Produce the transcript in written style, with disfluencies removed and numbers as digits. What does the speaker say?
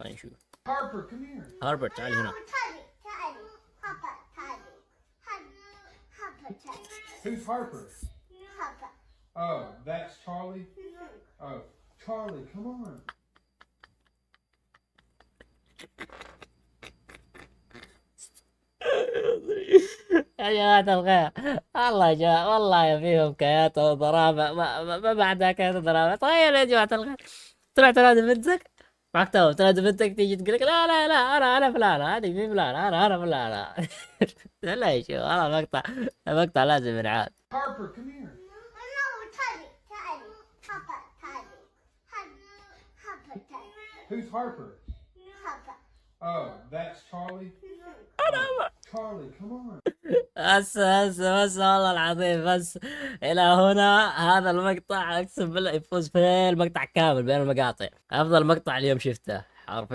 خلينا نشوف. Harper, come here. هاربر تعال هنا. تعالي هابا تعالي هابا تعالي Who's Harper? هابا Oh, that's Charlie? Oh, Charlie, come on. يا جماعة الخير، والله والله فيهم كيات وضرابة، ما بعدها كيات وضرابة. تخيل يا جماعة الخير، طلعت تنادي بنتك معك تو، تنادي بنتك تيجي تقول لك لا لا لا، انا فلانة، هذه مي فلانة، انا فلانة. لا يا شيخ، والله مقطع لازم ينعاد. Harper, come here. no تعالي هابا تعالي هابا تعالي Who's Harper? هابا Oh, that's Charlie? Charlie, come on. بس والله العظيم، بس الى هنا هذا المقطع اقسم بالله يفوز في المقطع كامل بين المقاطع، افضل مقطع اليوم شفته حرفيا.